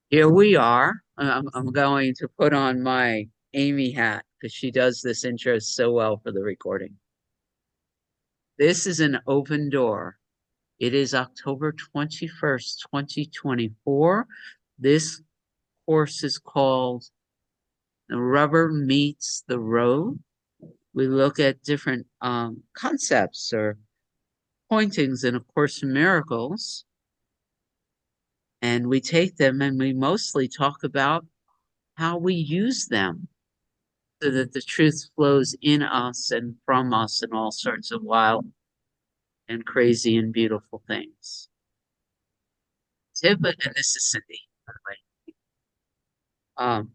Here we are. I'm going to put on my Amy hat because she does this intro so well for the recording. This is an open door. It is October 21st, 2024. This course is called The Rubber Meets the Road. We look at different concepts or pointings in A Course in Miracles, and we take them and we mostly talk about how we use them so that the truth flows in us and from us in all sorts of wild and crazy and beautiful things. Tip, and this is Cindy, by the way.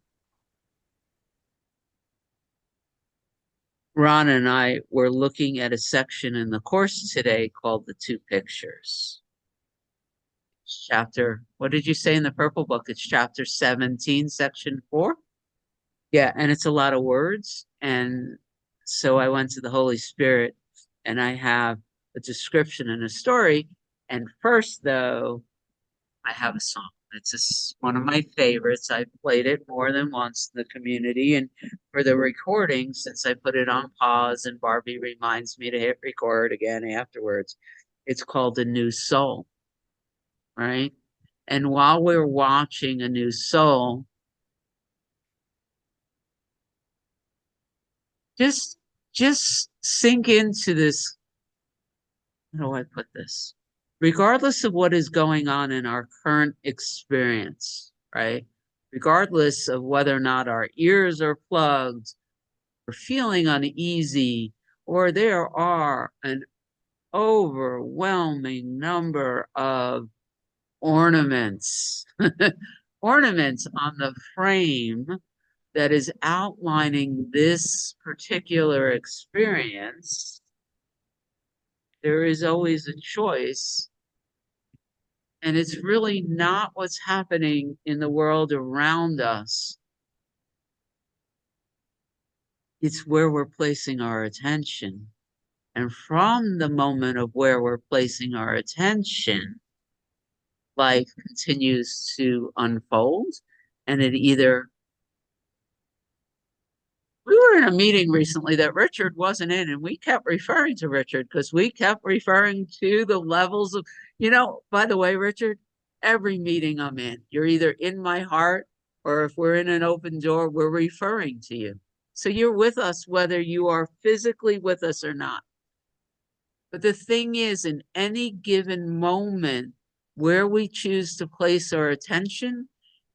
Ron and I were looking at a section in the course today called The Two Pictures. Chapter, what did you say in the purple book? It's chapter 17, section 4. Yeah, and it's a lot of words. And so I went to the Holy Spirit and I have a description and a story. And first, though, I have a song. It's one of my favorites. I've played it more than once in the community. And for the recording, since I put it on pause and Barbie reminds me to hit record again afterwards, it's called A New Soul, right? And while we're watching A New Soul, just just sink into this. How do I put this? Regardless of what is going on in our current experience, right? Regardless of whether or not our ears are plugged, or feeling uneasy, or there are an overwhelming number of ornaments, ornaments on the frame that is outlining this particular experience, there is always a choice. And it's really not what's happening in the world around us. It's where we're placing our attention. And from the moment of where we're placing our attention, life continues to unfold. And it either, we were in a meeting recently that Richard wasn't in, and we kept referring to Richard because we kept referring to the levels of, by the way, Richard, every meeting I'm in, you're either in my heart or if we're in an open door, we're referring to you. So you're with us whether you are physically with us or not. But the thing is, in any given moment where we choose to place our attention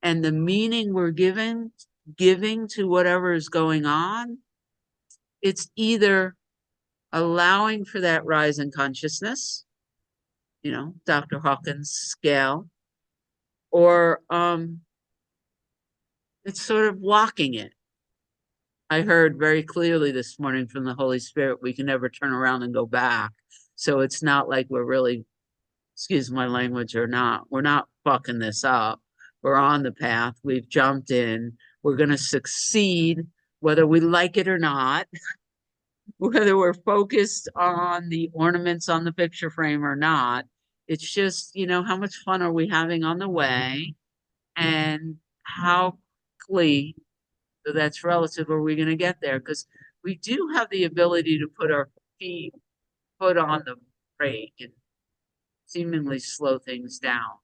and the meaning we're giving to whatever is going on, it's either allowing for that rise in consciousness, Dr. Hawkins' scale, or it's sort of blocking it. I heard very clearly this morning from the Holy Spirit, we can never turn around and go back. So it's not like we're really, excuse my language, or not, we're not fucking this up. We're on the path. We've jumped in. We're going to succeed, whether we like it or not, whether we're focused on the ornaments on the picture frame or not. It's just, how much fun are we having on the way? And how quickly, so that's relative, are we going to get there? Because we do have the ability to put our foot on the brake and seemingly slow things down.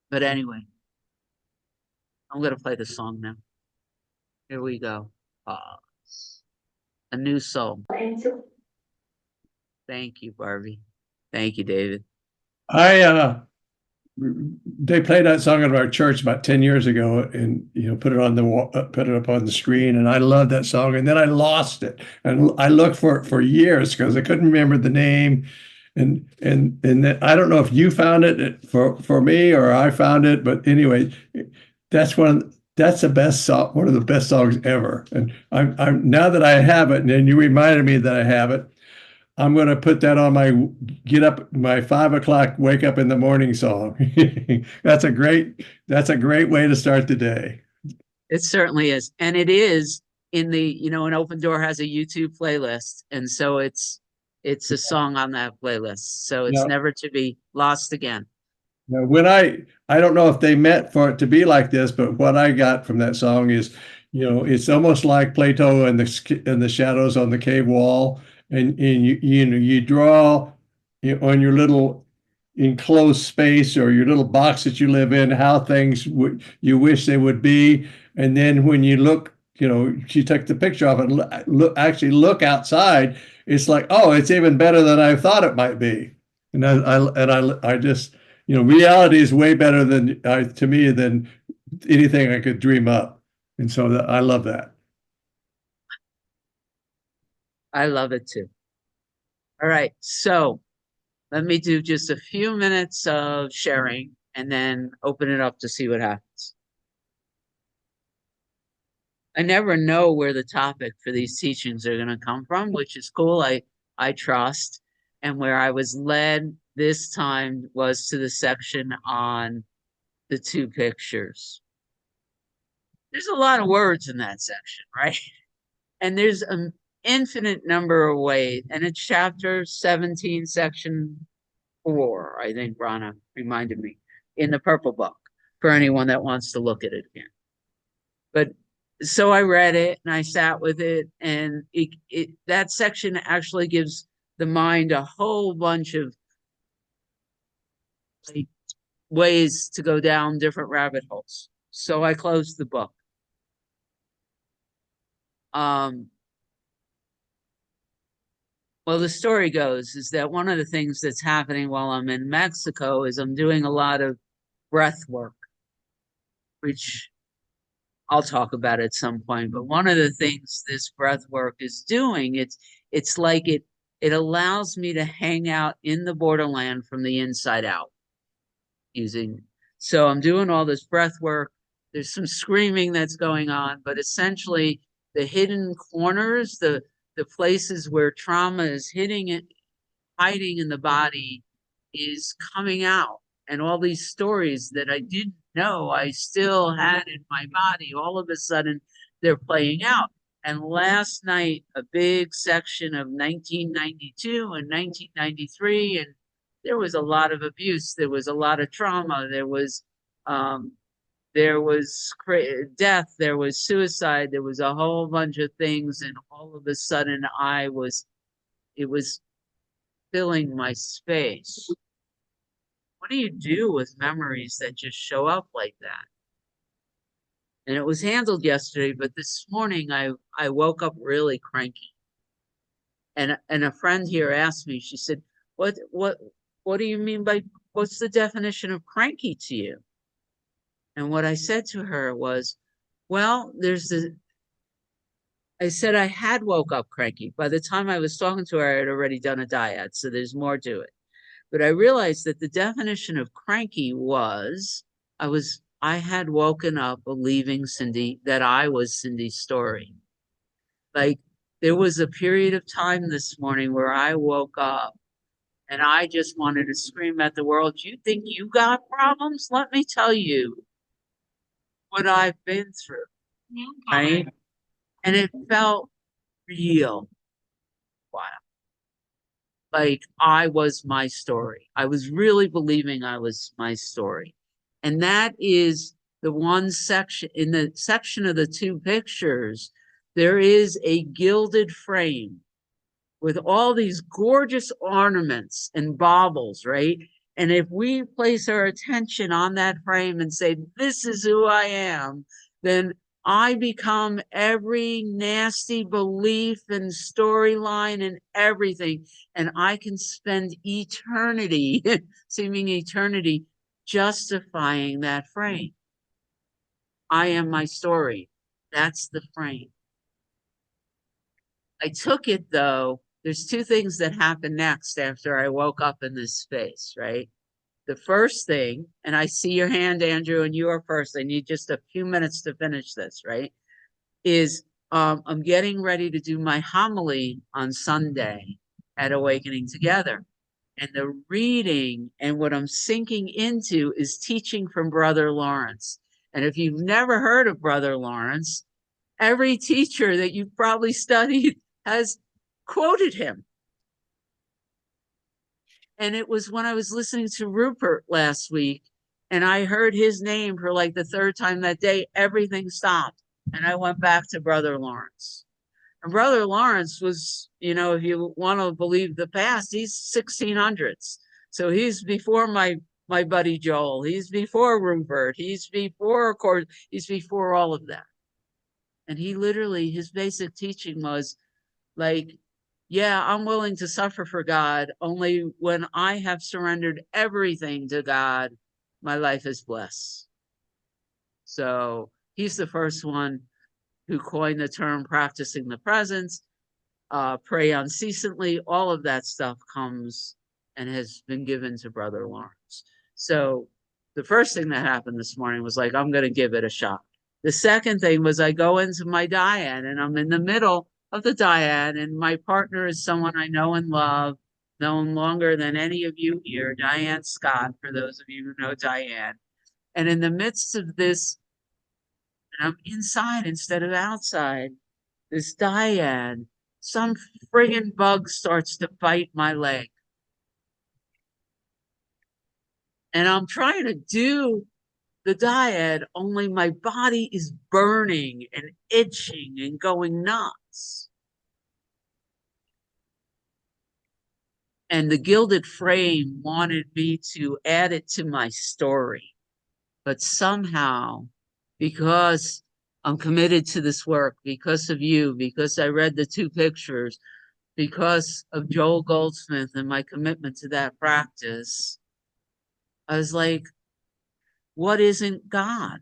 But anyway, I'm going to play the song now. Here we go. A New Soul. Thank you, Barbie. Thank you, David. They played that song at our church about 10 years ago and put it on the wall, put it up on the screen, and I loved that song, and then I lost it and I looked for it for years because I couldn't remember the name, and then, I don't know if you found it for me or I found it, but anyway, that's the best song, one of the best songs ever. And I'm now that I have it, and then you reminded me that I have it, I'm going to put that on my get up, my 5 o'clock wake up in the morning song. That's a great way to start the day. It certainly is. And it is in the, an open door has a YouTube playlist. And so it's a song on that playlist. So it's Yeah. never to be lost again. Now, when I don't know if they meant for it to be like this, but what I got from that song is, it's almost like Plato and the shadows on the cave wall, and you draw on your little enclosed space or your little box that you live in how things would you wish they would be, and then when you look, you take the picture of it, actually look outside, it's like, oh, it's even better than I thought it might be, and I just reality is way better than to me than anything I could dream up. And so I love that. I love it too. All right. So let me do just a few minutes of sharing and then open it up to see what happens. I never know where the topic for these teachings are going to come from, which is cool. I trust. And where I was led this time was to the section on the two pictures. There's a lot of words in that section, right? And there's an infinite number of ways. And it's chapter 17, section 4, I think Rana reminded me, in the purple book for anyone that wants to look at it again. But so I read it and I sat with it, and that section actually gives the mind a whole bunch of like, ways to go down different rabbit holes. So I closed the book. Well, the story goes is that one of the things that's happening while I'm in Mexico is I'm doing a lot of breath work, which I'll talk about at some point. But one of the things this breath work is doing, it's like it allows me to hang out in the borderland from the inside out using. So I'm doing all this breath work. There's some screaming that's going on, but essentially the hidden corners, the places where trauma is hitting it, hiding in the body, is coming out. And all these stories that I didn't know I still had in my body, all of a sudden they're playing out. And last night, a big section of 1992 and 1993, and there was a lot of abuse. There was a lot of trauma. There was death. There was suicide. There was a whole bunch of things. And all of a sudden, it was filling my space. What do you do with memories that just show up like that? And it was handled yesterday, but this morning I woke up really cranky. And a friend here asked me, she said, what do you mean by what's the definition of cranky to you? And what I said to her was, well, I said I had woke up cranky. By the time I was talking to her, I had already done a dyad, so there's more to it. But I realized that the definition of cranky was I had woken up believing that I was Cindy's story. Like there was a period of time this morning where I woke up and I just wanted to scream at the world, you think you got problems? Let me tell you what I've been through. Right? And it felt real. Wow. Like I was my story. I was really believing I was my story. And that is the one section in the section of the two pictures. There is a gilded frame with all these gorgeous ornaments and baubles, right? And if we place our attention on that frame and say, this is who I am, then I become every nasty belief and storyline and everything. And I can spend eternity, seeming eternity, justifying that frame. I am my story. That's the frame. I took it though. There's two things that happened next after I woke up in this space, right? The first thing, and I see your hand, Andrew, and you are first. I need just a few minutes to finish this, right? Is I'm getting ready to do my homily on Sunday at Awakening Together. And the reading and what I'm sinking into is teaching from Brother Lawrence. And if you've never heard of Brother Lawrence, every teacher that you've probably studied has quoted him. And it was when I was listening to Rupert last week and I heard his name for like the third time that day, everything stopped. And I went back to Brother Lawrence. And Brother Lawrence was, if you want to believe the past, he's 1600s. So he's before my buddy Joel. He's before Rupert. He's before, of course, he's before all of that. And he literally, his basic teaching was like, yeah, I'm willing to suffer for God. Only when I have surrendered everything to God, my life is blessed. So he's the first one who coined the term practicing the presence, pray unceasingly. All of that stuff comes and has been given to Brother Lawrence. So the first thing that happened this morning was like, I'm going to give it a shot. The second thing was I go into my dyad and I'm in the middle of the dyad, and my partner is someone I know and love, known longer than any of you here, Diane Scott, for those of you who know Diane. And in the midst of this, and I'm inside instead of outside, this dyad, some friggin' bug starts to bite my leg. And I'm trying to do the dyad, only my body is burning and itching and going nuts. And the Gilded Frame wanted me to add it to my story. But somehow, because I'm committed to this work, because of you, because I read the 2 pictures, because of Joel Goldsmith and my commitment to that practice, I was like, what isn't God?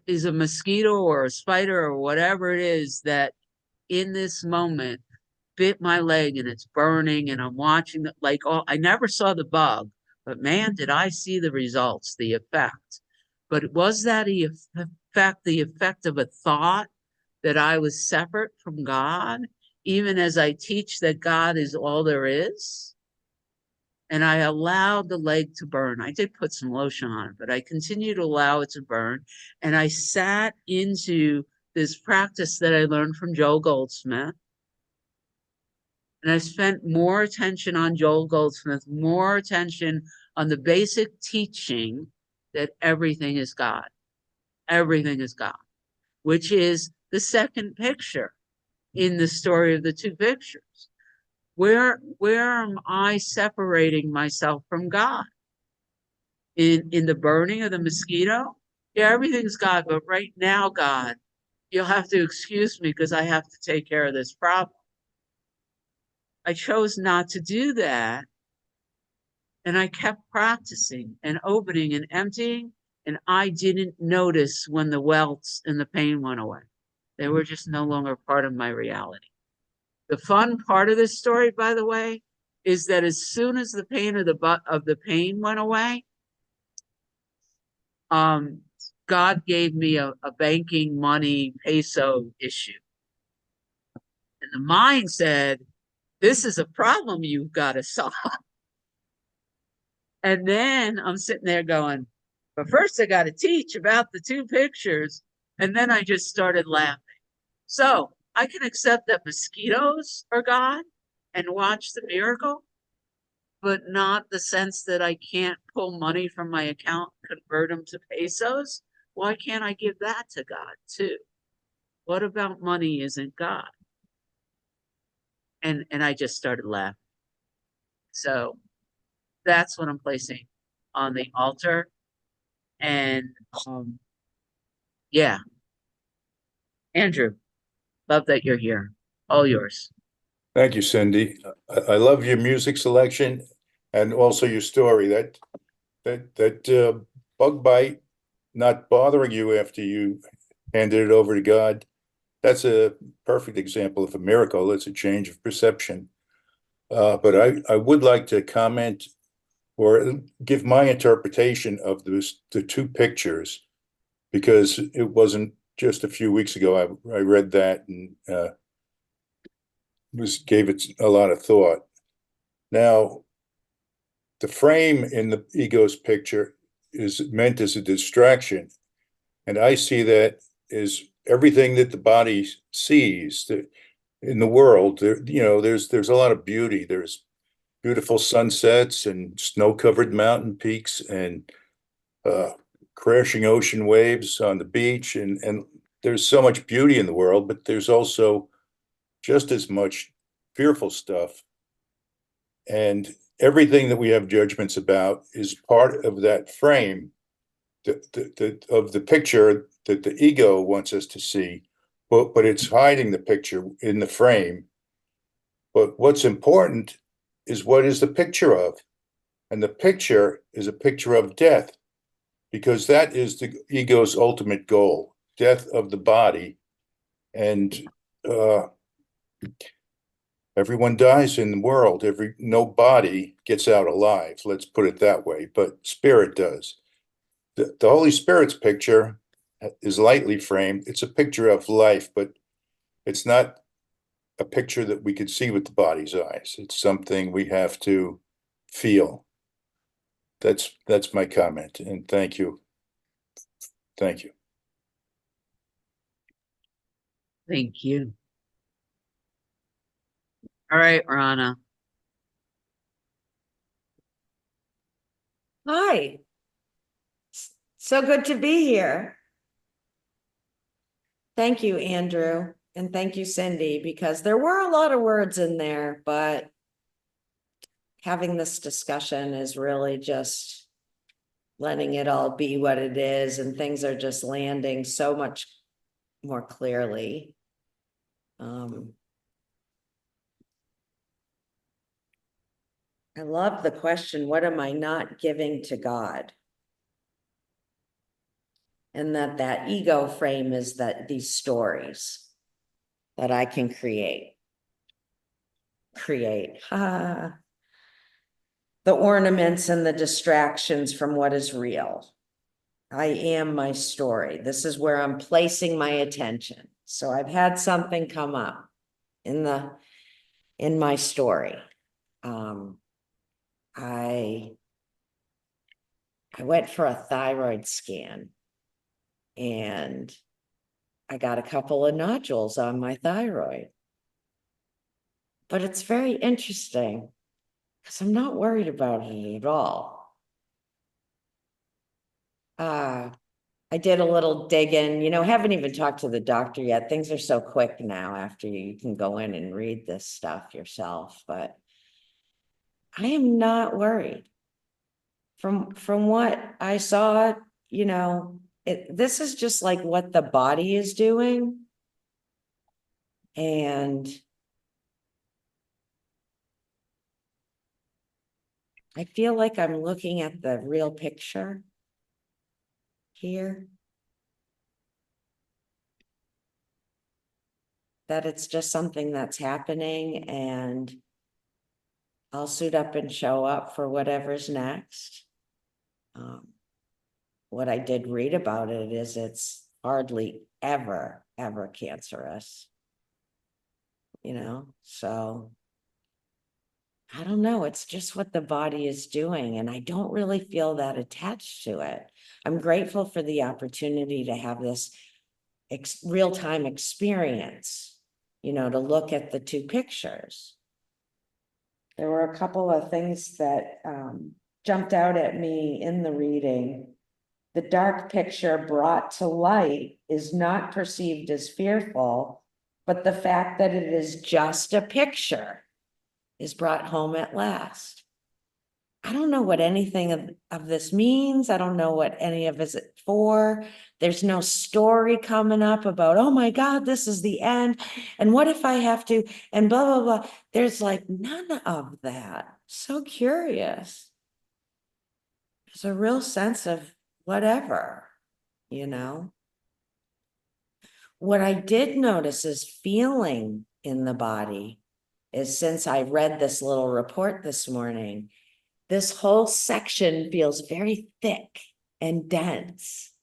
Is a mosquito or a spider or whatever it is that in this moment bit my leg and it's burning and I'm watching it like, oh, I never saw the bug, but man, did I see the results, the effect. But was that the effect of a thought that I was separate from God, even as I teach that God is all there is? And I allowed the leg to burn. I did put some lotion on it, but I continued to allow it to burn. And I sat into this practice that I learned from Joel Goldsmith. And I spent more attention on Joel Goldsmith, more attention on the basic teaching that everything is God. Everything is God, which is the second picture in the story of the 2 pictures. Where am I separating myself from God? In the burning of the mosquito? Yeah, everything's God, but right now, God, you'll have to excuse me because I have to take care of this problem. I chose not to do that. And I kept practicing and opening and emptying, and I didn't notice when the welts and the pain went away. They were just no longer part of my reality. The fun part of this story, by the way, is that as soon as the pain of the pain went away, God gave me a banking money peso issue. And the mind said, this is a problem you've got to solve. And then I'm sitting there going, but first I got to teach about the 2 pictures. And then I just started laughing. So I can accept that mosquitoes are God and watch the miracle, but not the sense that I can't pull money from my account, convert them to pesos. Why can't I give that to God too? What about money isn't God? And I just started laughing. So that's what I'm placing on the altar. And yeah, Andrew, love that you're here. All yours. Thank you, Cindy. I love your music selection and also your story. That bug bite not bothering you after you handed it over to God, that's a perfect example of a miracle. It's a change of perception. But I would like to comment or give my interpretation of the 2 pictures, because it wasn't just a few weeks ago I read that and gave it a lot of thought. Now, the frame in the ego's picture is meant as a distraction, and I see that as everything that the body sees. in the world, there's a lot of beauty. There's beautiful sunsets and snow-covered mountain peaks and crashing ocean waves on the beach, and there's so much beauty in the world, but there's also just as much fearful stuff. And everything that we have judgments about is part of that frame of the picture that the ego wants us to see, but it's hiding the picture in the frame. But what's important is what is the picture of? And the picture is a picture of death, because that is the ego's ultimate goal, death of the body. And everyone dies in the world. No body gets out alive, let's put it that way, but spirit does. The Holy Spirit's picture is lightly framed. It's a picture of life, but it's not a picture that we could see with the body's eyes. It's something we have to feel. That's my comment, and thank you. Thank you. Thank you. All right, Rana. Hi. So good to be here. Thank you, Andrew, and thank you, Cindy, because there were a lot of words in there, but having this discussion is really just letting it all be what it is, and things are just landing so much more clearly. I love the question, what am I not giving to God? And that ego frame is that these stories that I can create. The ornaments and the distractions from what is real. I am my story. This is where I'm placing my attention. So I've had something come up in my story. I went for a thyroid scan, and I got a couple of nodules on my thyroid. But it's very interesting because I'm not worried about it at all. I did a little digging, haven't even talked to the doctor yet. Things are so quick now after you can go in and read this stuff yourself, but I am not worried. From what I saw, this is just like what the body is doing. And I feel like I'm looking at the real picture here. That it's just something that's happening, and I'll suit up and show up for whatever's next. What I did read about it is it's hardly ever cancerous, so I don't know. It's just what the body is doing, and I don't really feel that attached to it. I'm grateful for the opportunity to have this real-time experience, to look at the two pictures. There were a couple of things that jumped out at me in the reading. The dark picture brought to light is not perceived as fearful, but the fact that it is just a picture is brought home at last. I don't know what anything of this means. I don't know what any of it is for. There's no story coming up about, oh my God, this is the end. And what if I have to, and blah, blah, blah. There's like none of that. So curious. There's a real sense of whatever, What I did notice is feeling in the body is, since I read this little report this morning, this whole section feels very thick and dense,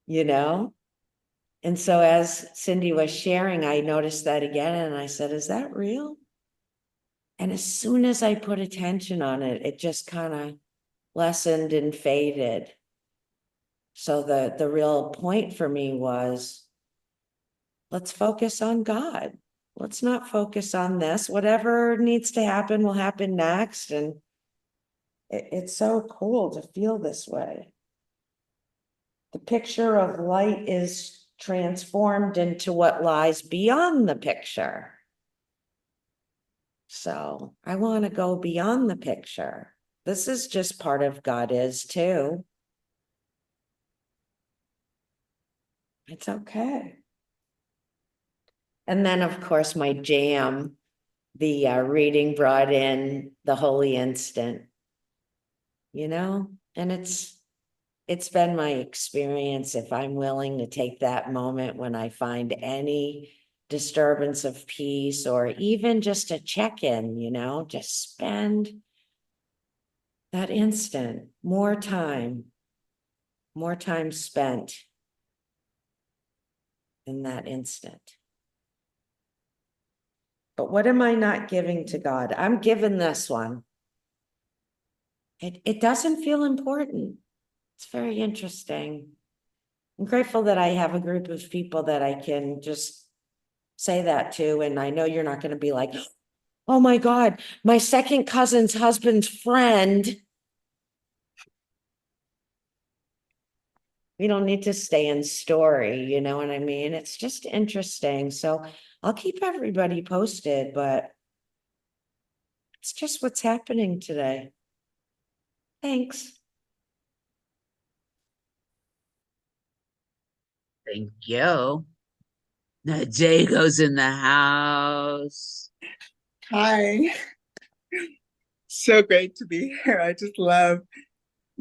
And so as Cindy was sharing, I noticed that again, and I said, is that real? And as soon as I put attention on it, it just kind of lessened and faded. So the real point for me was, let's focus on God. let's not focus on this. Whatever needs to happen will happen next. And it's so cool to feel this way. The picture of light is transformed into what lies beyond the picture. So I want to go beyond the picture. This is just part of God is too. It's okay. And then, of course, my jam, the reading brought in the holy instant, and it's been my experience. If I'm willing to take that moment when I find any disturbance of peace, or even just a check-in, just spend that instant, more time spent in that instant. But what am I not giving to God? I'm giving this one. It doesn't feel important. It's very interesting. I'm grateful that I have a group of people that I can just say that to. And I know you're not going to be like, oh my God, my second cousin's husband's friend. We don't need to stay in story, you know what I mean? It's just interesting. So I'll keep everybody posted, but it's just what's happening today. Thanks. Thank you. Now Diego's in the house. Hi. So great to be here. I just love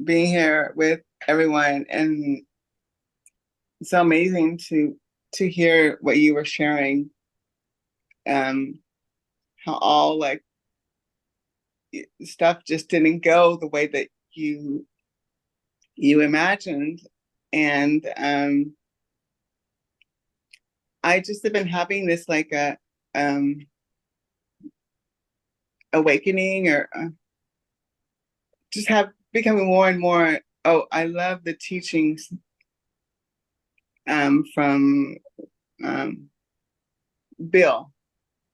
being here with everyone, and it's so amazing to hear what you were sharing. How all like stuff just didn't go the way that you imagined. And I just have been having this like a awakening, or just have becoming more and more. Oh, I love the teachings from Bill,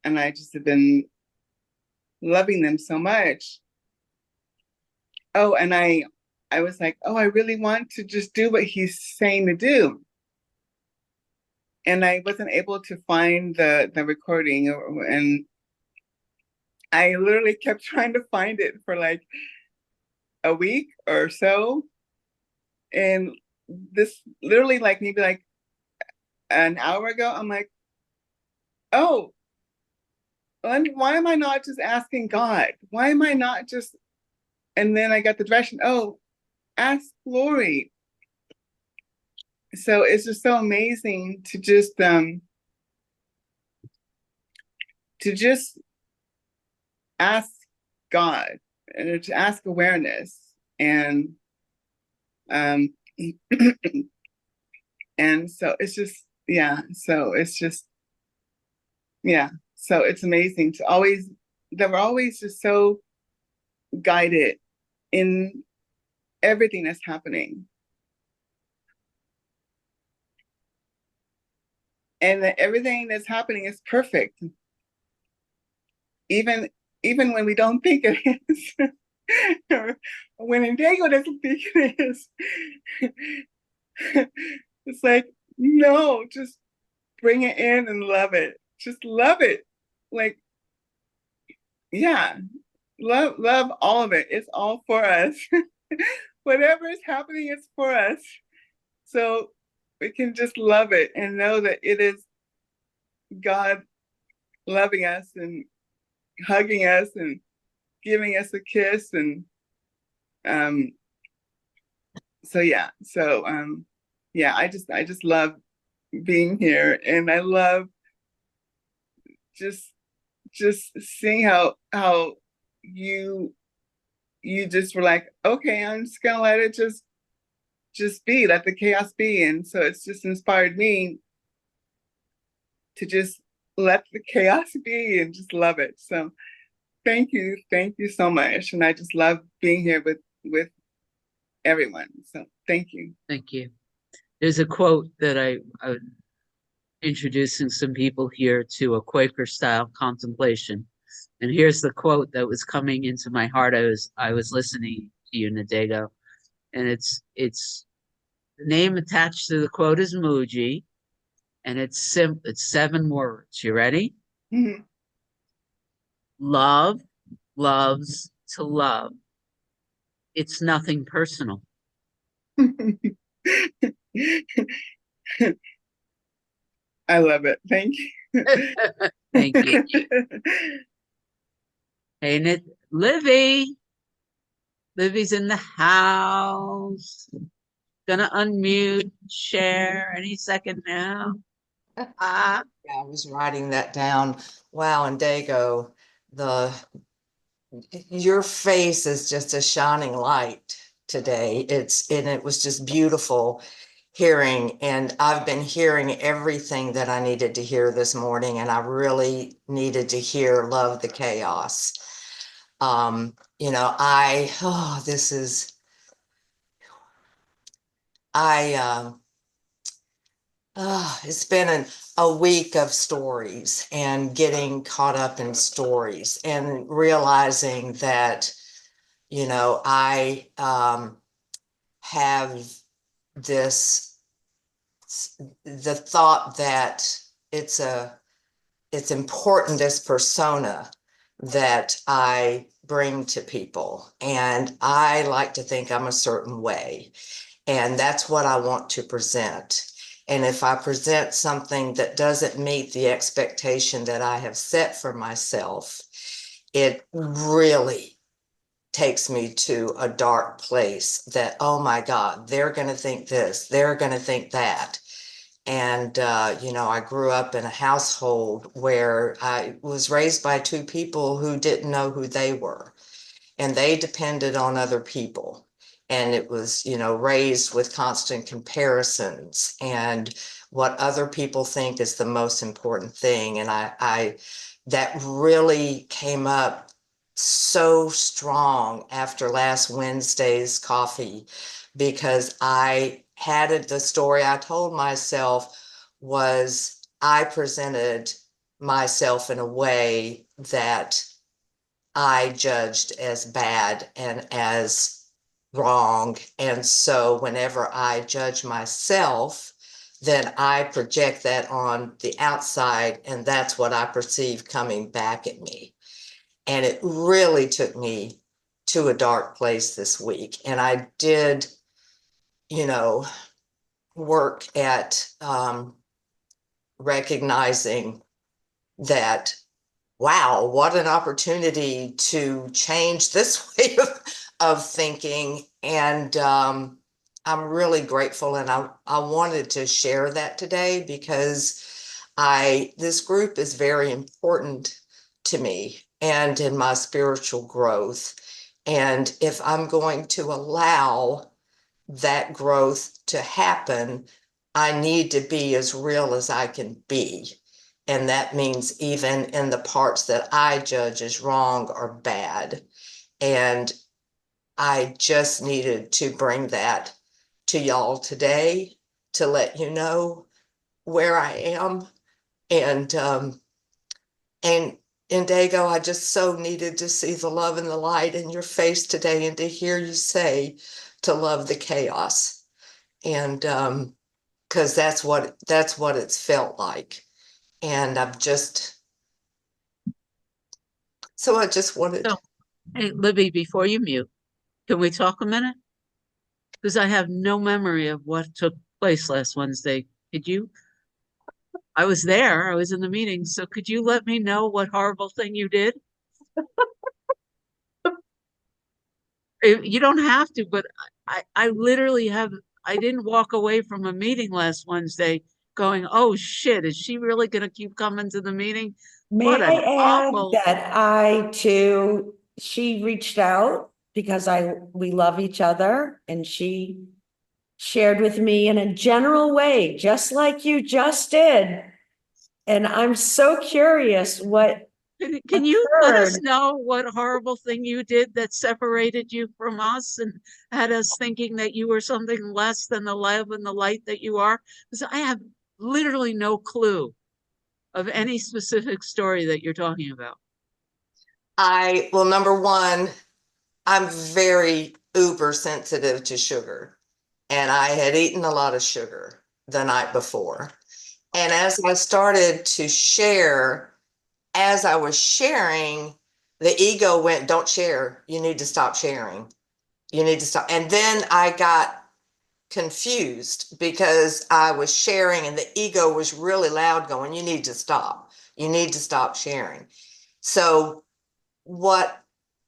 and I just have been loving them so much. Oh, and I was like, oh, I really want to just do what he's saying to do. And I wasn't able to find the recording, and I literally kept trying to find it for like a week or so. And this literally like maybe like an hour ago, I'm like, oh, why am I not just asking God? Why am I not just, and then I got the direction, oh, ask Lori. So it's just so amazing to just ask God, and to ask awareness, and and so it's just, yeah, so it's just, yeah, so it's amazing to always, that we're always just so guided in everything that's happening, and that everything that's happening is perfect, even when we don't think it is. When Diego doesn't think it is. It's like, no, just bring it in and love it. Just love it. Like, yeah, love all of it. It's all for us. Whatever is happening, it's for us. So we can just love it and know that it is God loving us and hugging us and giving us a kiss. And so yeah, I just love being here, and I love just seeing how you just were like, okay, I'm just gonna let it just be, let the chaos be. And so it's just inspired me to just let the chaos be and just love it. So thank you so much. And I just love being here with everyone. So thank you. Thank you. There's a quote that I introducing some people here to a Quaker style contemplation. And here's the quote that was coming into my heart. I was listening to you, Nadego, and it's the name attached to the quote is Muji, and it's 7 words. You ready? Mhm. Love loves to love. It's nothing personal. I love it. Thank you. Thank you. Ain't it? Livy's in the house. Gonna unmute, share any second now. Ah, Yeah, I was writing that down. Wow, and Dago, your face is just a shining light today. It was just beautiful hearing, and I've been hearing everything that I needed to hear this morning, and I really needed to hear Love the Chaos. This is it's been a week of stories and getting caught up in stories and realizing that, I have the thought that it's important, this persona that I bring to people. And I like to think I'm a certain way. And that's what I want to present. And if I present something that doesn't meet the expectation that I have set for myself, it really takes me to a dark place that, oh my God, they're going to think this, they're going to think that. And, I grew up in a household where I was raised by two people who didn't know who they were, and they depended on other people. And it was, raised with constant comparisons and what other people think is the most important thing. And that really came up so strong after last Wednesday's coffee, because the story I told myself was I presented myself in a way that I judged as bad and as wrong. And so whenever I judge myself, then I project that on the outside, and that's what I perceive coming back at me. And it really took me to a dark place this week. And I did, work at recognizing that, wow, what an opportunity to change this way of thinking. And I'm really grateful. And I wanted to share that today because this group is very important to me and in my spiritual growth. And if I'm going to allow that growth to happen, I need to be as real as I can be. And that means even in the parts that I judge as wrong or bad. And I just needed to bring that to y'all today to let you know where I am. And Dago, I just so needed to see the love and the light in your face today, and to hear you say to love the chaos. And because that's what it's felt like. And I just wanted. so, hey, Libby, before you mute, can we talk a minute? Because I have no memory of what took place last Wednesday. Could you? I was there, I was in the meeting. So could you let me know what horrible thing you did? You don't have to, but I literally I didn't walk away from a meeting last Wednesday going, oh shit, is she really going to keep coming to the meeting? May What I an add awful. that she reached out because we love each other, and she shared with me in a general way, just like you just did. And I'm so curious Can you let us occurred. know what horrible thing you did that separated you from us and had us thinking that you were something less than the love and the light that you are? Because I have literally no clue of any specific story that you're talking about. Well, number one, I'm very uber sensitive to sugar. And I had eaten a lot of sugar the night before. And as I started to share, as I was sharing, the ego went, don't share. You need to stop sharing. You need to stop. And then I got confused because I was sharing and the ego was really loud going, you need to stop. You need to stop sharing. So what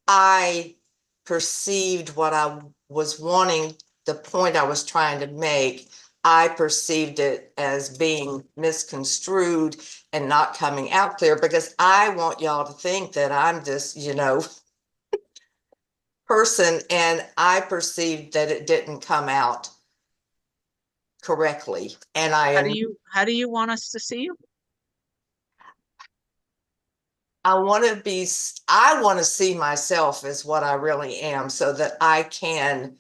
I perceived, what I was wanting, the point I was trying to make, I perceived it as being misconstrued and not coming out clear, because I want y'all to think that I'm this, person, and I perceived that it didn't come out correctly. And How do you want us to see you? I want to see myself as what I really am, so that I can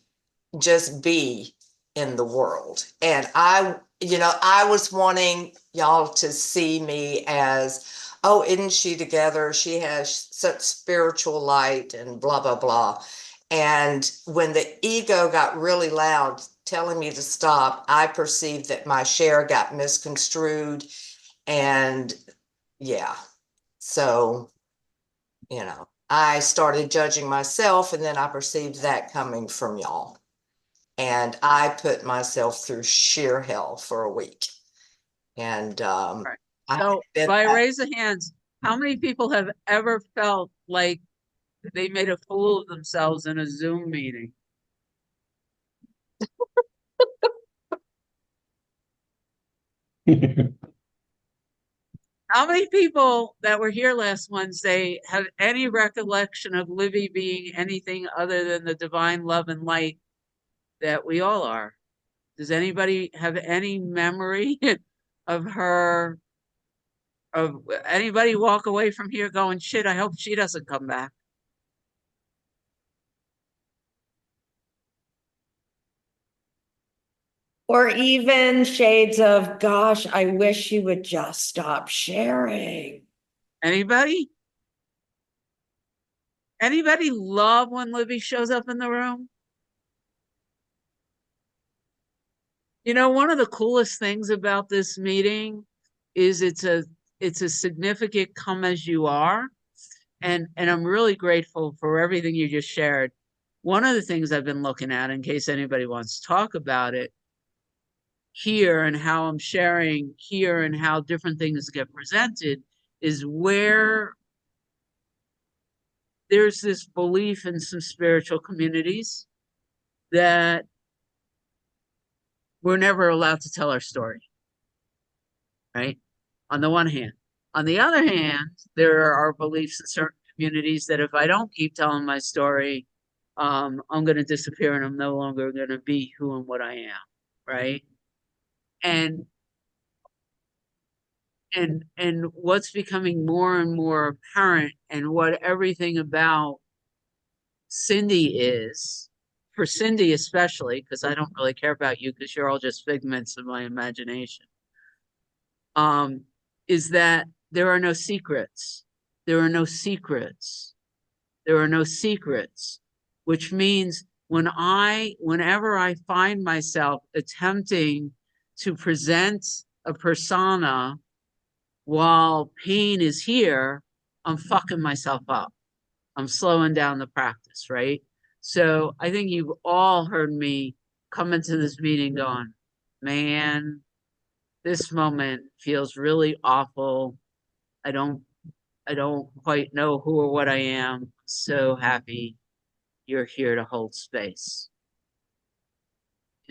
just be in the world. And I was wanting y'all to see me as, oh, isn't she together? She has such spiritual light and blah, blah, blah. And when the ego got really loud telling me to stop, I perceived that my share got misconstrued. And yeah, so, I started judging myself, and then I perceived that coming from y'all. And I put myself through sheer hell for a week. And Right. I So did by that. raise of hands, how many people have ever felt like they made a fool of themselves in a Zoom meeting? How many people that were here last Wednesday have any recollection of Livy being anything other than the divine love and light that we all are? Does anybody have any memory of her, of anybody walk away from here going, shit, I hope she doesn't come back? Or even shades of, gosh, I wish you would just stop sharing. Anybody? Anybody love when Livy shows up in the room? One of the coolest things about this meeting is it's a significant come as you are. And I'm really grateful for everything you just shared. One of the things I've been looking at, in case anybody wants to talk about it here, and how I'm sharing here and how different things get presented, is where there's this belief in some spiritual communities that we're never allowed to tell our story, right? On the one hand. On the other hand, there are beliefs in certain communities that if I don't keep telling my story, I'm going to disappear and I'm no longer going to be who and what I am, right? And what's becoming more and more apparent, and what everything about Cindy is, for Cindy especially, because I don't really care about you because you're all just figments of my imagination, is that there are no secrets. There are no secrets. There are no secrets, which means whenever I find myself attempting to present a persona while pain is here, I'm fucking myself up. I'm slowing down the practice, right? So I think you've all heard me come into this meeting going, man, this moment feels really awful. I don't quite know who or what I am. So happy you're here to hold space.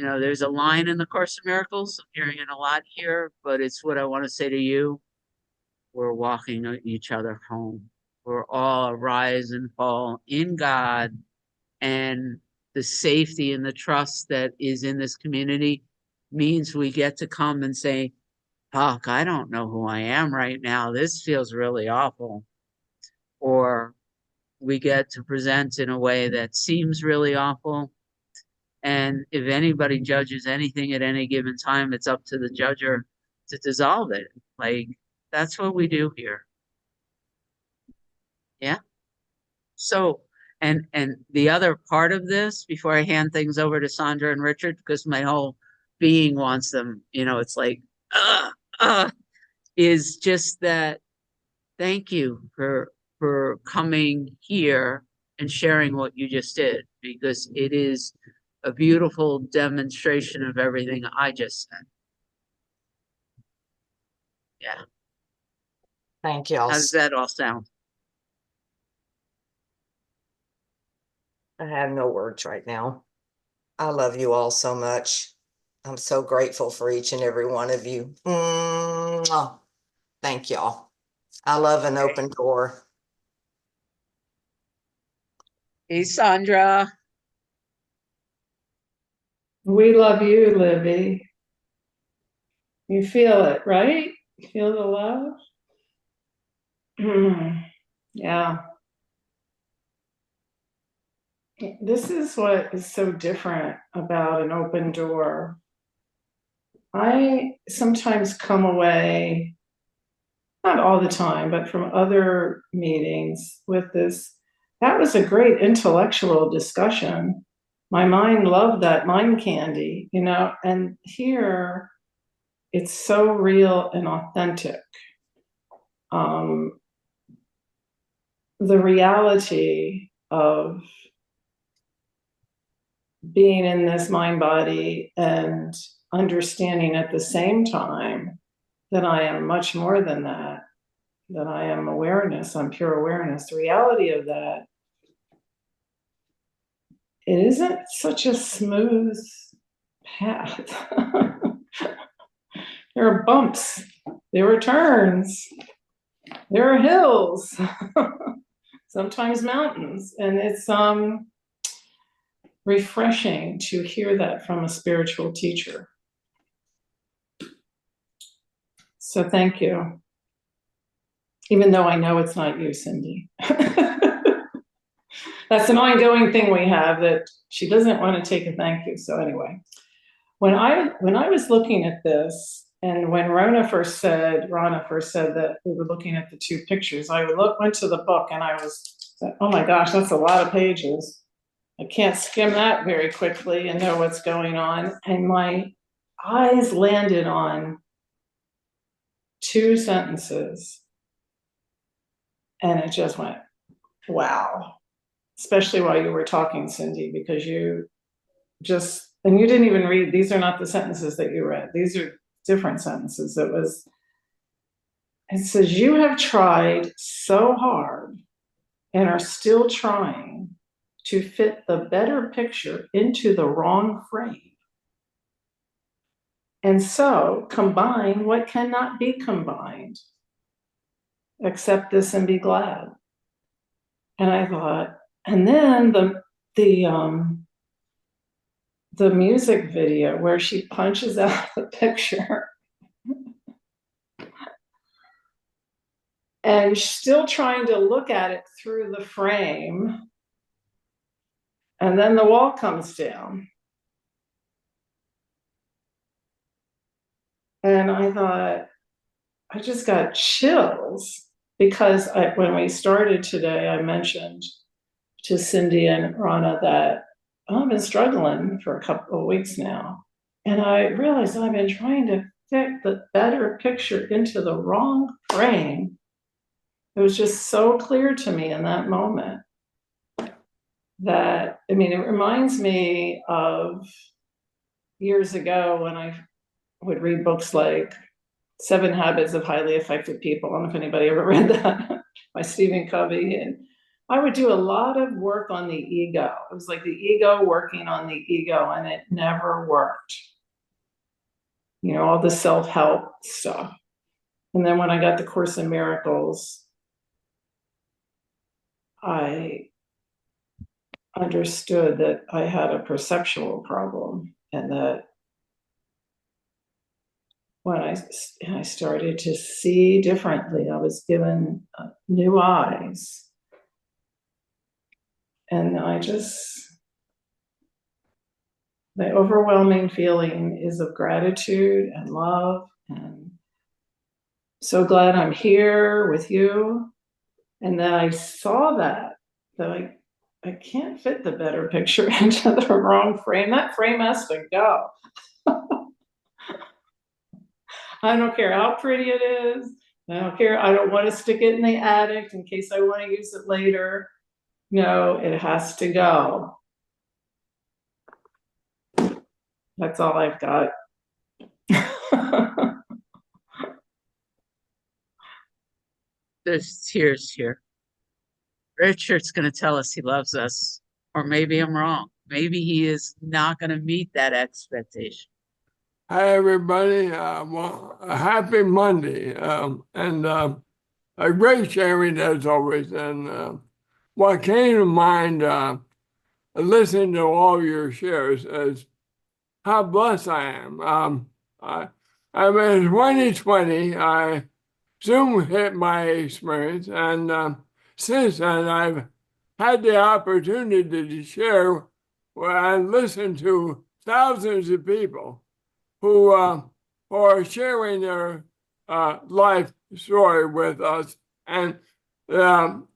There's a line in the Course in Miracles, I'm hearing it a lot here, but it's what I want to say to you. We're walking each other home. We're all a rise and fall in God, and the safety and the trust that is in this community means we get to come and say, fuck, I don't know who I am right now. This feels really awful. Or we get to present in a way that seems really awful. And if anybody judges anything at any given time, it's up to the judger to dissolve it. Like, that's what we do here. Yeah. So, and the other part of this, before I hand things over to Sandra and Richard, because my whole being wants them, it's like, uh, is just that thank you for coming here and sharing what you just did, because it is a beautiful demonstration of everything I just said. Yeah. Thank y'all. How does that all sound? I have no words right now. I love you all so much. I'm so grateful for each and every one of you. Mwah. Thank y'all. I love an open door. Hey, Sandra. We love you, Libby. You feel it, right? You feel the love? Yeah. This is what is so different about an open door. I sometimes come away, not all the time, but from other meetings with this. That was a great intellectual discussion. My mind loved that mind candy, and here it's so real and authentic. The reality of being in this mind body and understanding at the same time that I am much more than that I am awareness, I'm pure awareness. The reality of that, it isn't such a smooth path. There are bumps, there are turns, there are hills, sometimes mountains, and it's refreshing to hear that from a spiritual teacher. So thank you. Even though I know it's not you, Cindy. That's an ongoing thing we have, that she doesn't want to take a thank you. So anyway, when I was looking at this, and when Rana first said that we were looking at the two pictures, I went to the book and I was, oh my gosh, that's a lot of pages. I can't skim that very quickly and know what's going on. And my eyes landed on two sentences. And it just went, wow. Especially while you were talking, Cindy, because you didn't even read, these are not the sentences that you read. These are different sentences. It says, you have tried so hard and are still trying to fit the better picture into the wrong frame. And so combine what cannot be combined. Accept this and be glad. And I thought, and then the music video where she punches out the picture and still trying to look at it through the frame, and then the wall comes down. And I thought, I just got chills, because when we started today, I mentioned to Cindy and Rana that I've been struggling for a couple of weeks now. And I realized I've been trying to fit the better picture into the wrong frame. It was just so clear to me in that moment that, it reminds me of years ago when I would read books like 7 Habits of Highly Effective People. I don't know if anybody ever read that by Stephen Covey. And I would do a lot of work on the ego. It was like the ego working on the ego, and it never worked. All the self-help stuff. And then when I got the Course in Miracles, I understood that I had a perceptual problem, and that when I started to see differently, I was given new eyes. And the overwhelming feeling is of gratitude and love and so glad I'm here with you. And then I saw that I can't fit the better picture into the wrong frame. That frame has to go. I don't care how pretty it is. I don't care. I don't want to stick it in the attic in case I want to use it later. No, it has to go. That's all I've got. There's tears here. Richard's going to tell us he loves us, or maybe I'm wrong. Maybe he is not going to meet that expectation. Hi, everybody. Well, a happy Monday, and a great sharing as always. And what came to mind listening to all your shares is how blessed I am. I'm in 2020. Zoom hit my experience, and since then I've had the opportunity to share where I listen to thousands of people who are sharing their life story with us. And in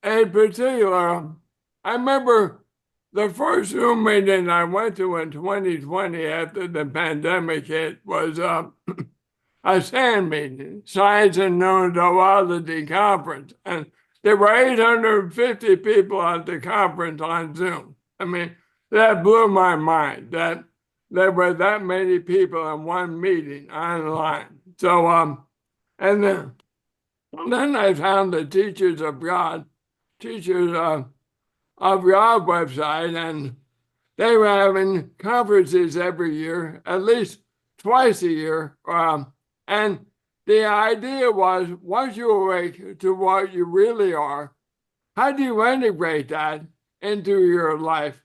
particular, I remember the first Zoom meeting I went to in 2020 after the pandemic hit was a SAND meeting, Science and Neurology Conference. And there were 850 people at the conference on Zoom. I mean, that blew my mind that there were that many people in one meeting online. So, and then I found the Teachers of God website, and they were having conferences every year, at least twice a year. And the idea was, once you awake to what you really are, how do you integrate that into your life?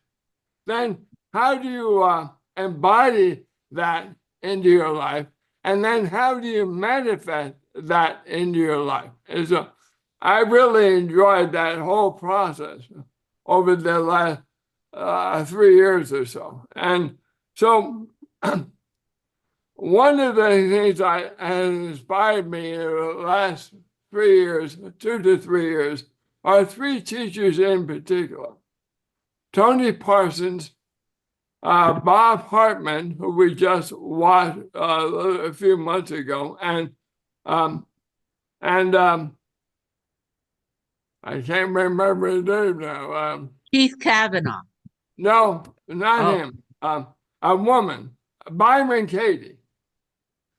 Then how do you embody that into your life? And then how do you manifest that into your life? And so I really enjoyed that whole process over the last 3 years or so. And so one of the things that has inspired me in the last 3 years, 2 to 3 years, are 3 teachers in particular. Tony Parsons, Bob Hartman, who we just watched a few months ago, and I can't remember his name now. Keith Kavanaugh. No, not him. A woman, Byron Katie.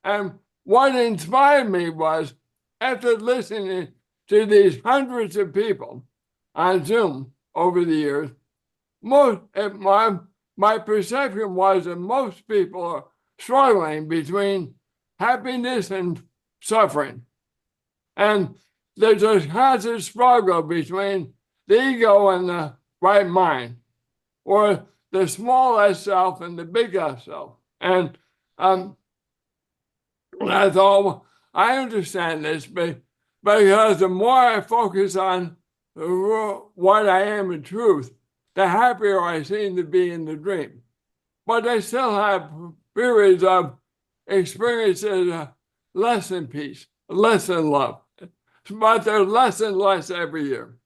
And what inspired me was, after listening to these hundreds of people on Zoom over the years, my perception was that most people are struggling between happiness and suffering. And there's a constant struggle between the ego and the right mind, or the small S self and the big S self. And I thought, I understand this, because the more I focus on what I am in truth, the happier I seem to be in the dream. But I still have periods of experiences less in peace, less in love. But they're less and less every year.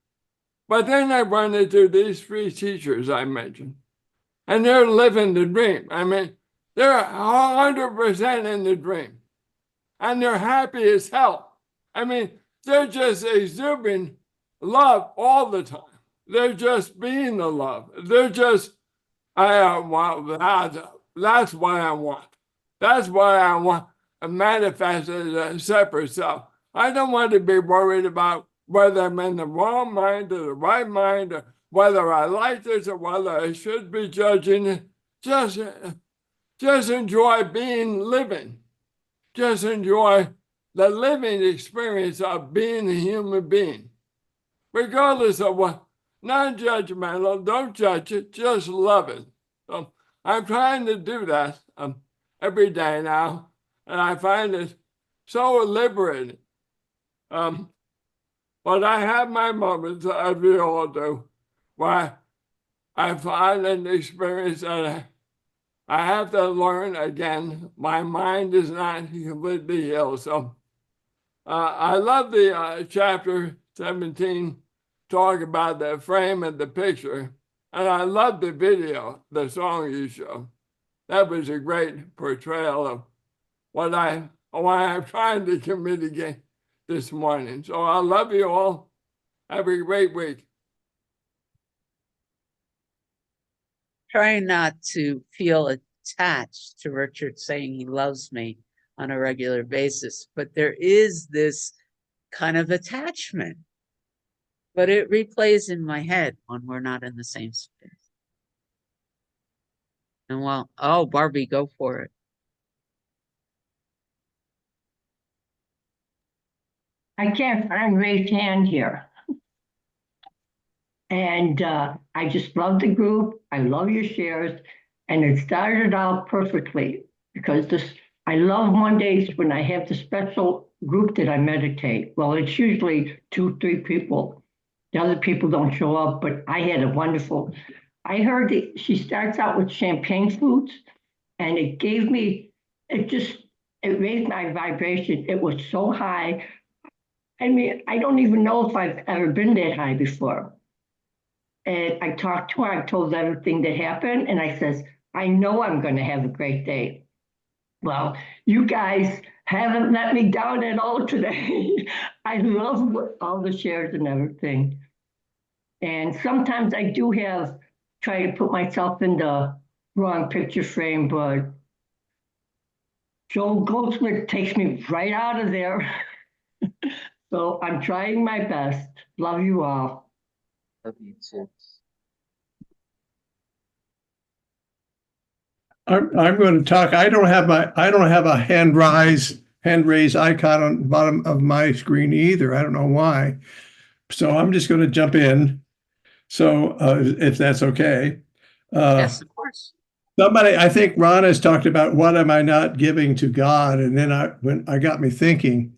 But then I run into these 3 teachers I mentioned, and they're living the dream. I mean, they're 100% in the dream. And they're happy as hell. I mean, they're just exuding love all the time. They're just being the love. They're just, that's what I want. That's what I want to manifest as a separate self. I don't want to be worried about whether I'm in the wrong mind or the right mind, or whether I like this or whether I should be judging it. Just enjoy being living. Just enjoy the living experience of being a human being, regardless of what, non-judgmental, don't judge it, just love it. So I'm trying to do that every day now, and I find it so liberating. But I have my moments, as we all do, where I find an experience that I have to learn again. My mind is not completely healed. So I love the chapter 17 talk about the frame and the picture. And I love the video, the song you showed. That was a great portrayal of what I'm trying to communicate this morning. So I love you all. Have a great week. Trying not to feel attached to Richard saying he loves me on a regular basis, but there is this kind of attachment. But it replays in my head when we're not in the same space. And well, oh, Barbie, go for it. I can't find raised hand here. And I just love the group. I love your shares. And it started out perfectly because I love Mondays when I have the special group that I meditate. Well, it's usually 2-3 people. The other people don't show up, but I had a wonderful, I heard that she starts out with champagne flutes and it gave me, it raised my vibration. It was so high. I mean, I don't even know if I've ever been that high before. And I talked to her, I told her everything that happened, and I says, I know I'm gonna have a great day. Well, you guys haven't let me down at all today. I love all the shares and everything. And sometimes I do try to put myself in the wrong picture frame, but Joel Goldsmith takes me right out of there. So I'm trying my best. Love you all. Love you too. I'm going to talk. I don't have a hand raise icon on the bottom of my screen either. I don't know why. So I'm just going to jump in. So if that's okay. Yes, of course. Somebody, I think Ron has talked about what am I not giving to God? And then I got me thinking,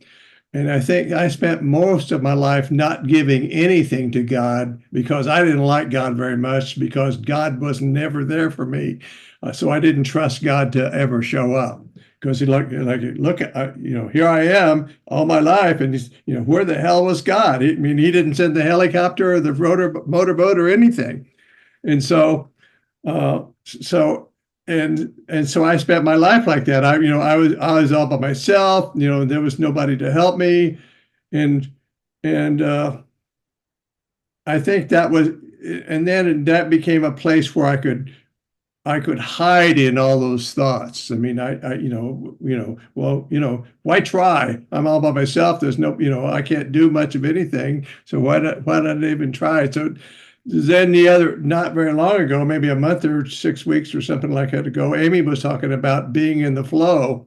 and I think I spent most of my life not giving anything to God because I didn't like God very much because God was never there for me. So I didn't trust God to ever show up because look at, here I am all my life. And he's, where the hell was God? I mean, he didn't send the helicopter or the motorboat or anything. And so, so I spent my life like that. I was all by myself, there was nobody to help me. And I think that was, and then that became a place where I could hide in all those thoughts. I mean, why try? I'm all by myself. There's no, I can't do much of anything. So why not even try? So then not very long ago, maybe a month or 6 weeks or something like that ago, Amy was talking about being in the flow.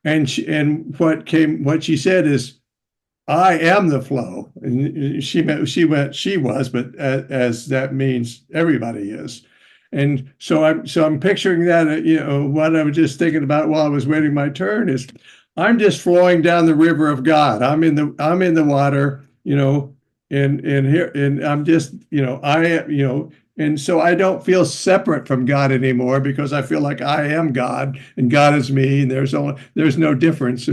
And what she said is, I am the flow. And she was, but as that means everybody is. And so I'm picturing that, what I was just thinking about while I was waiting my turn is I'm just flowing down the river of God. I'm in the water, and here, and I'm just, and so I don't feel separate from God anymore because I feel like I am God and God is me, and there's no difference.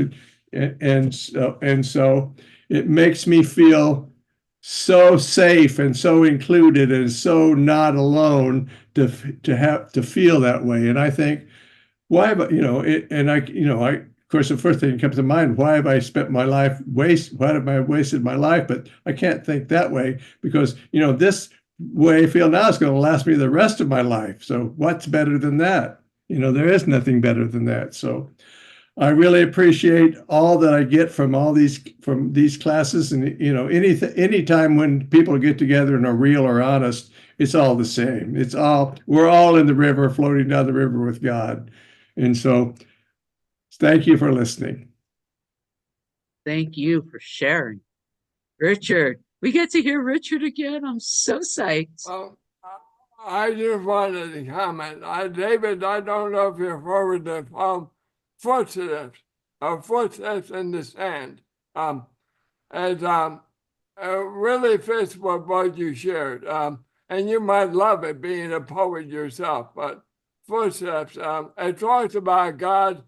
And so it makes me feel so safe and so included and so not alone to feel that way. And I think, why have of course, the first thing that comes to mind, why have I spent my life why have I wasted my life? But I can't think that way because, this way I feel now is going to last me the rest of my life. So what's better than that? There is nothing better than that. So I really appreciate all that I get from these classes, and any time when people get together and are real or honest, it's all the same. We're all in the river, floating down the river with God. And so thank you for listening. Thank you for sharing. Richard, we get to hear Richard again. I'm so psyched. Well, I just wanted to comment. David, I don't know if you're forward to footsteps in the sand. It really fits with what you shared. And you might love it being a poet yourself, but footsteps, it talks about God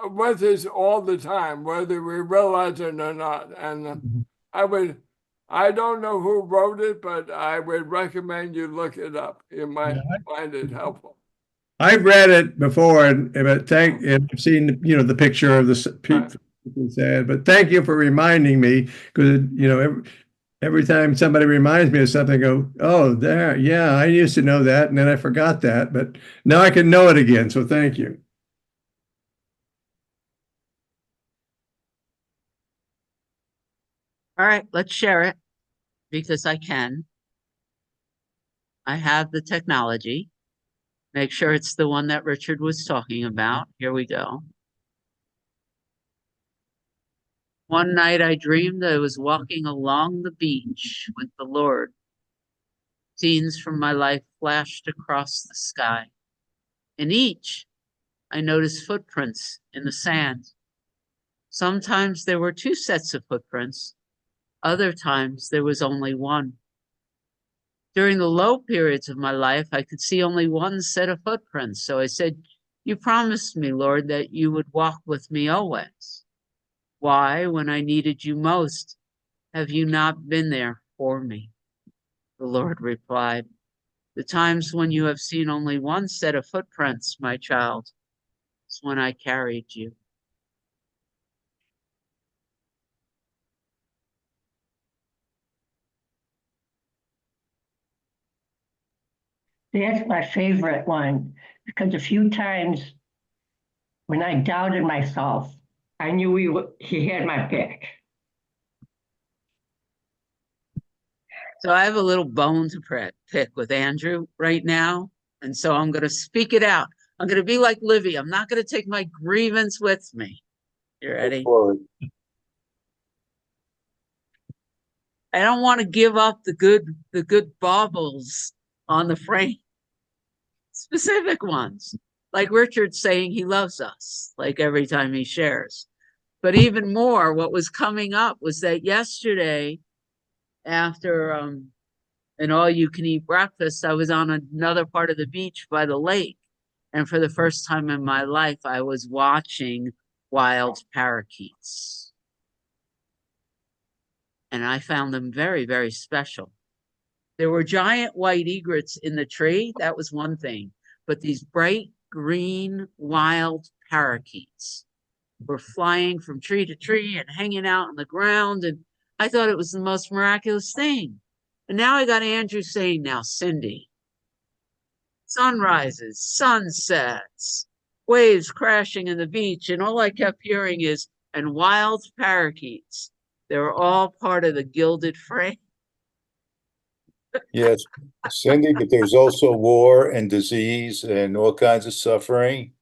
with us all the time, whether we realize it or not. And I don't know who wrote it, but I would recommend you look it up. You might find it helpful. I've read it before, and I've seen the picture of the people said. But thank you for reminding me, because every time somebody reminds me of something, I go, oh, there, yeah, I used to know that, and then I forgot that, but now I can know it again. So thank you. All right, let's share it because I can. I have the technology. Make sure it's the one that Richard was talking about. Here we go. One night I dreamed I was walking along the beach with the Lord. Scenes from my life flashed across the sky. In each, I noticed footprints in the sand. Sometimes there were 2 sets of footprints. Other times there was only one. During the low periods of my life, I could see only one set of footprints. So I said, you promised me, Lord, that you would walk with me always. Why, when I needed you most, have you not been there for me? The Lord replied, the times when you have seen only one set of footprints, my child, is when I carried you. That's my favorite one, because a few times when I doubted myself, I knew he had my back. So I have a little bone to pick with Andrew right now. And so I'm going to speak it out. I'm going to be like Livy. I'm not going to take my grievance with me. You ready? I don't want to give up the good baubles on the frame. Specific ones. Like Richard saying he loves us, like every time he shares. But even more, what was coming up was that yesterday, after an all-you-can-eat breakfast, I was on another part of the beach by the lake. And for the first time in my life, I was watching wild parakeets. And I found them very, very special. There were giant white egrets in the tree. That was one thing. But these bright green wild parakeets were flying from tree to tree and hanging out on the ground. And I thought it was the most miraculous thing. And now I got Andrew saying, now, Cindy, sunrises, sunsets, waves crashing in the beach. And all I kept hearing is, and wild parakeets. They were all part of the gilded frame. Yes, Cindy, but there's also war and disease and all kinds of suffering,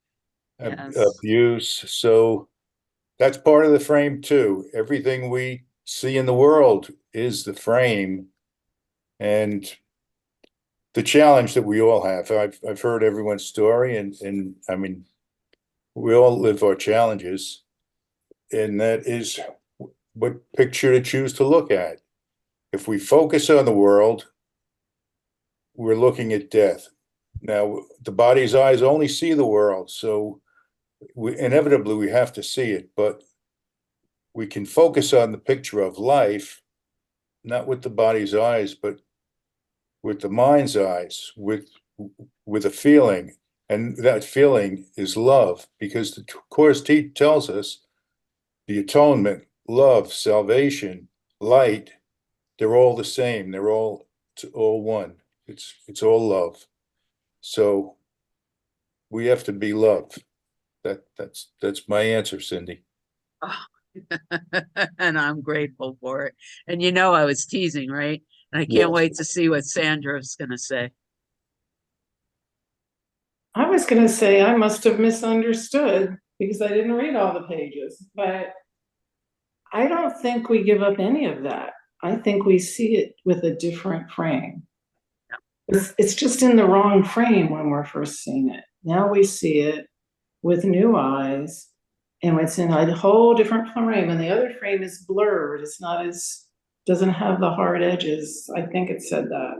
Yes. abuse. So that's part of the frame too. Everything we see in the world is the frame. And the challenge that we all have, I've heard everyone's story, and I mean, we all live our challenges, and that is what picture to choose to look at. If we focus on the world, we're looking at death. Now, the body's eyes only see the world, so inevitably we have to see it, but we can focus on the picture of life, not with the body's eyes, but with the mind's eyes, with a feeling, and that feeling is love, because the Course tells us the atonement, love, salvation, light, they're all the same. They're all one. It's all love. So we have to be love. That's my answer, Cindy. Oh. And I'm grateful for it. And I was teasing, right? And I can't wait to see what Sandra's going to say. I was going to say I must have misunderstood because I didn't read all the pages, but I don't think we give up any of that. I think we see it with a different frame. It's just in the wrong frame when we're first seeing it. Now we see it with new eyes, and it's in a whole different frame, and the other frame is blurred. It's not doesn't have the hard edges. I think it said that.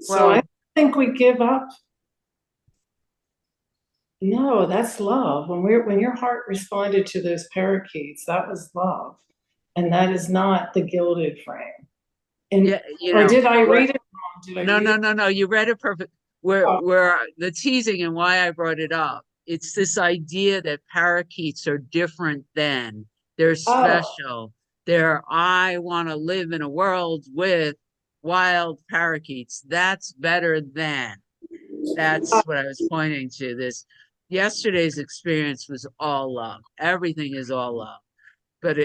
So I think we give up. No, that's love. When your heart responded to those parakeets, that was love. And that is not the gilded frame. And, Yeah, or did I what- read it wrong? Did I No, read no, it? no, no. You read it perfect. Oh. Where the teasing and why I brought it up. It's this idea that parakeets are different than, they're Oh. special. I want to live in a world with wild parakeets. That's better than. That's what I was pointing to. This yesterday's experience was all love. Everything is all love. But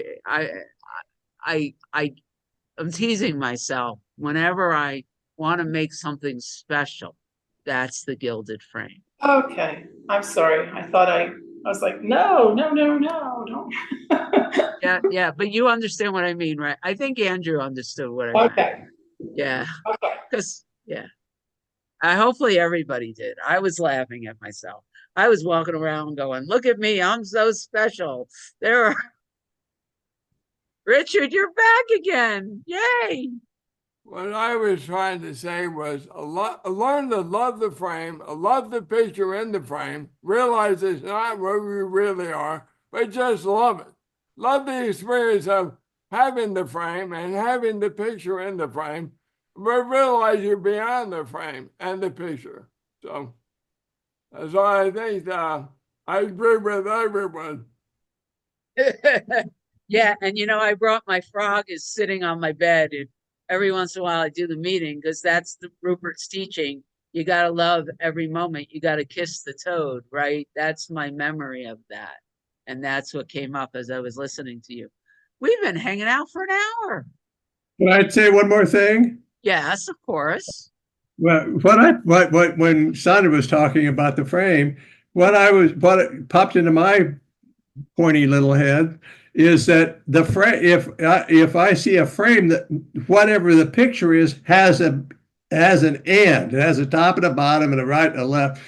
I'm teasing myself whenever I want to make something special. That's the gilded frame. Okay, I'm sorry. I was like, no, no, no, no, don't. Yeah, but you understand what I mean, right? I think Andrew understood what I meant. Okay, Yeah, okay. because hopefully everybody did. I was laughing at myself. I was walking around going, "Look at me, I'm so special." There are Richard, you're back again. Yay! What I was trying to say was learn to love the frame, love the picture in the frame, realize it's not where we really are, but just love it. Love the experience of having the frame and having the picture in the frame, but realize you're beyond the frame and the picture. So I think I agree with everyone. Yeah, and I brought my frog is sitting on my bed, and every once in a while I do the meeting because that's the Rupert's teaching. You got to love every moment. You got to kiss the toad, right? That's my memory of that. And that's what came up as I was listening to you. We've been hanging out for an hour. Can I say one more thing? Yes, of course. Well, when Sandra was talking about the frame, what popped into my pointy little head is that the frame, if I see a frame that whatever the picture is has an end, it has a top and a bottom and a right and a left.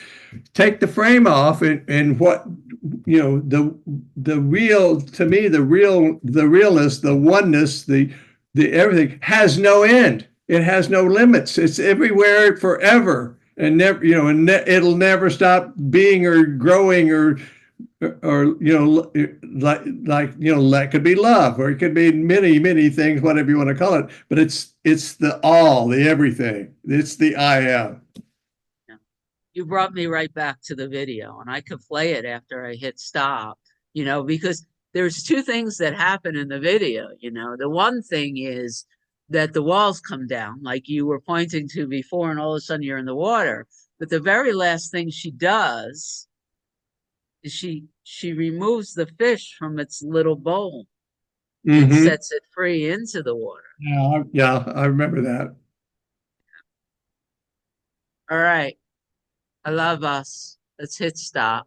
Take the frame off and what the real, to me, the realness, the oneness, the everything has no end. It has no limits. It's everywhere forever and never, it'll never stop being or growing or that could be love, or it could be many things, whatever you want to call it, but it's the all, the everything. It's the I am. You brought me right back to the video, and I could play it after I hit stop, because there's two things that happen in the video. The one thing is that the walls come down like you were pointing to before, and all of a sudden you're in the water. But the very last thing she does is she removes the fish from its little bowl and sets it free into the water. Yeah, I remember that. All right. I love us. Let's hit stop.